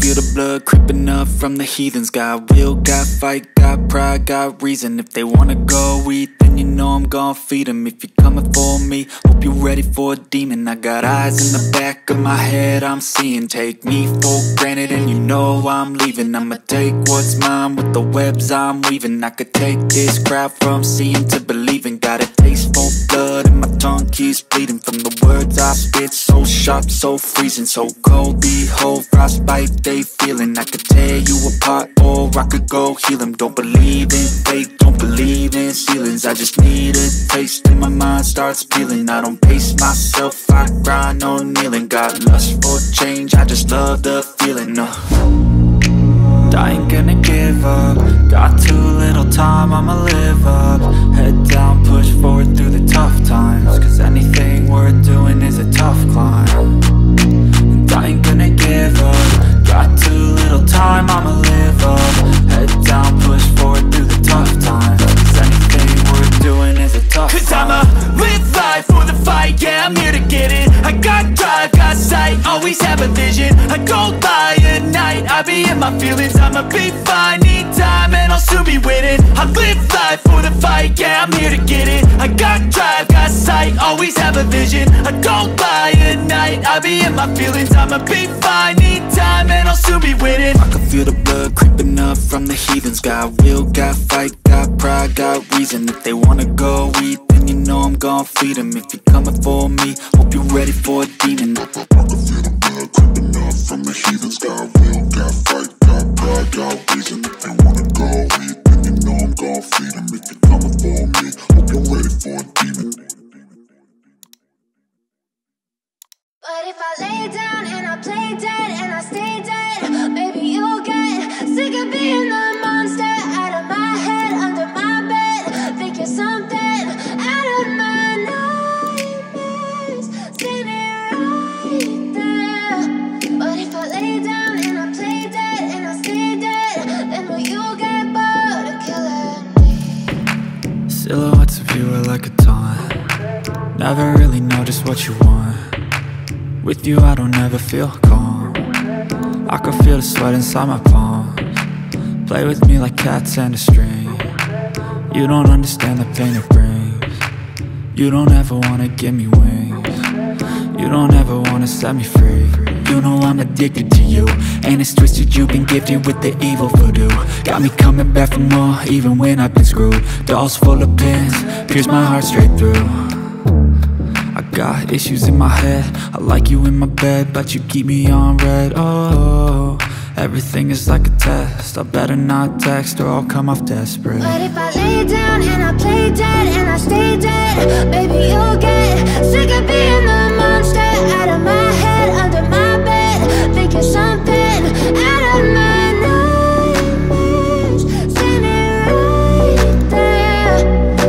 feel the blood creeping up from the heathens. Got will, got fight, got pride, got reason. If they wanna go eat, then you know I'm gon' feed them. If you're coming for me, hope you're ready for a demon. I got eyes in the back of my head, I'm seeing. Take me for granted and you know I'm leaving. I'ma take what's mine with the webs I'm weaving. I could take this crowd from seeing to believing. Got a taste for blood and my tongue keeps bleeding from the words I spit. So sharp, so freezing, so cold. Behold, frostbite they feeling. I could tear you apart or I could go heal them. Don't believe in fate, don't believe in ceilings. I just need a taste and my mind starts peeling. I don't pace myself, I grind on kneeling. Got lust for change, I just love the feeling. I ain't gonna give up. Got too little time, I'ma live up. Head down, push forward through the tough times. Cause anything worth doing is a tough climb. And I ain't gonna give up. Got too little time, I'ma live up. Head down, push forward through the tough times. Cause anything worth doing is a tough climb. Cause I'ma live life for the fight, yeah, I'm here to get it. I got drive, got sight, always have a vision. I don't lie at night, I be in my feelings. I'ma be fine, need time and I'll soon be winning. I live life for the fight, yeah, I'm here to get it. I got drive, got sight, always have a vision. I don't lie at night, I be in my feelings. I'ma be fine, need time and I'll soon be winning. I can feel the blood creeping up from the heathens. Got will, got fight, got pride, got reason. If they wanna go eat, then you know I'm gon' feed them. If you're coming for me, hope you're ready for a demon. I can feel the blood creeping up from the heathens. Got will, got fight, got pride, got reason. If they wanna go eat, then you know I'm gon' feed them. If you're coming for me, hope you're ready for a demon. But if I lay down and I play dead and I stay dead, maybe you'll get sick of being the monster out of my head, under my bed. Think you're something out of my nightmares, standing right there. But if I lay down and I play dead and I stay dead, then will you get bored of killing me? Silhouettes of you are like a taunt. Never really know just what you want. With you I don't ever feel calm. I can feel the sweat inside my palms. Play with me like cats and a string. You don't understand the pain it brings. You don't ever wanna give me wings. You don't ever wanna set me free. You know I'm addicted to you, and it's twisted, you've been gifted with the evil voodoo. Got me coming back for more, even when I've been screwed. Dolls full of pins, pierce my heart straight through. I got issues in my head, I like you in my bed, but you keep me on red. Oh, everything is like a test, I better not text or I'll come off desperate. But if I lay down and I play dead and I stay dead, maybe you'll get sick of being the monster out of my head, under my bed. Think you're something out of my nightmares, standing right there.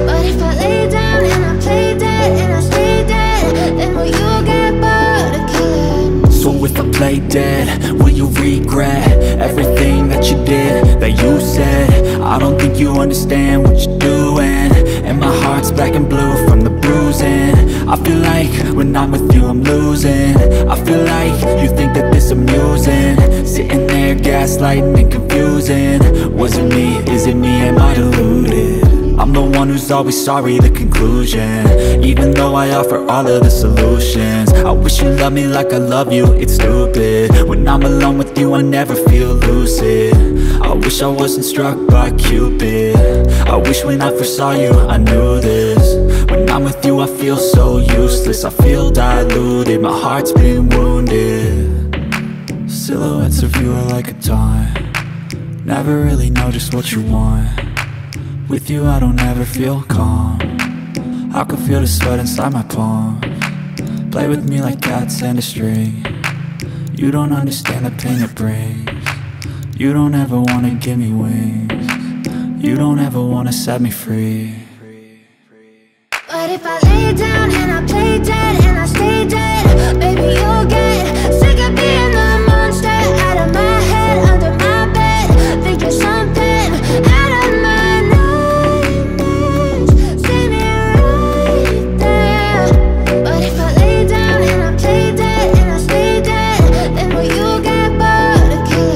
But if I lay down and I play dead and I stay dead, then will you get bored of killing me? So if I play dead, will you regret everything that you did, that you said? I don't think you understand what you're doing, and my heart's black and blue from the bruising. I feel like when I'm with you I'm losing. I feel like you think that this amusing, sitting there gaslighting and confusing. Was it me? Is it me? Am I deluded? I'm the one who's always sorry, the conclusion. Even though I offer all of the solutions, I wish you loved me like I love you, it's stupid. When I'm alone with you I never feel lucid. I wish I wasn't struck by Cupid. I wish when I first saw you I knew this. When I'm with you I feel so useless, I feel diluted, my heart's been wounded. Silhouettes of you are like a taunt. Never really know just what you want. With you I don't ever feel calm. I can feel the sweat inside my palms. Play with me like cats and a string. You don't understand the pain it brings. You don't ever wanna give me wings. You don't ever wanna set me free. But if I lay down and I play dead and I stay dead, maybe you'll get sick of being the monster out of my head, under my bed. Think you're something out of my nightmares, standing right there. But if I lay down and I play dead and I stay dead, then will you get bored of killing me?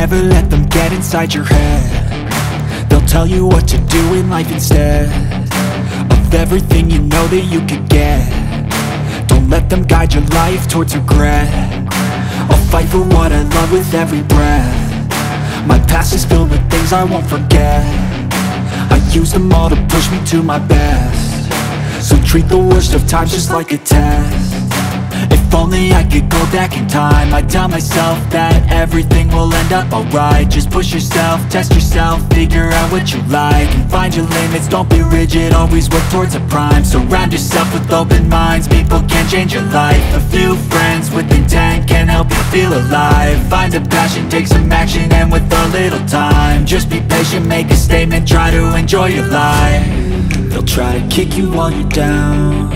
never let them get inside your head. They'll tell you what to do in life instead of everything you know that you could get. Don't let them guide your life towards regret. I'll fight for what I love with every breath. My past is filled with things I won't forget. I use them all to push me to my best. So treat the worst of times just like a test. If only I could go back in time, I'd tell myself that everything will end up alright. Just push yourself, test yourself, figure out what you like, and find your limits, don't be rigid, always work towards a prime. Surround yourself with open minds, people can change your life. A few friends with intent can help you feel alive. Find a passion, take some action, and with a little time, just be patient, make a statement, try to enjoy your life. They'll try to kick you while you're down.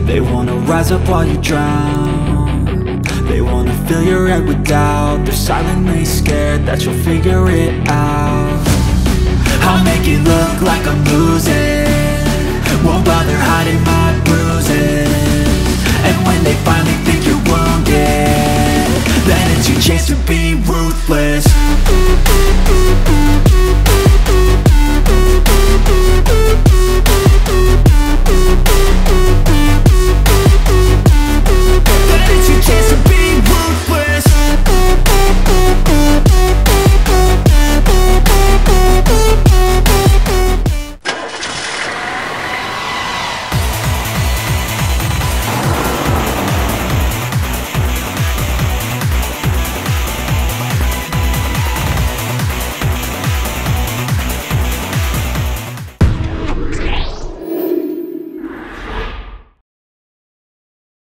They wanna rise up while you drown. They wanna fill your head with doubt. They're silently scared that you'll figure it out. I'll make it look like I'm losing, won't bother hiding my bruises. And when they finally think you're wounded, then it's your chance to be ruthless.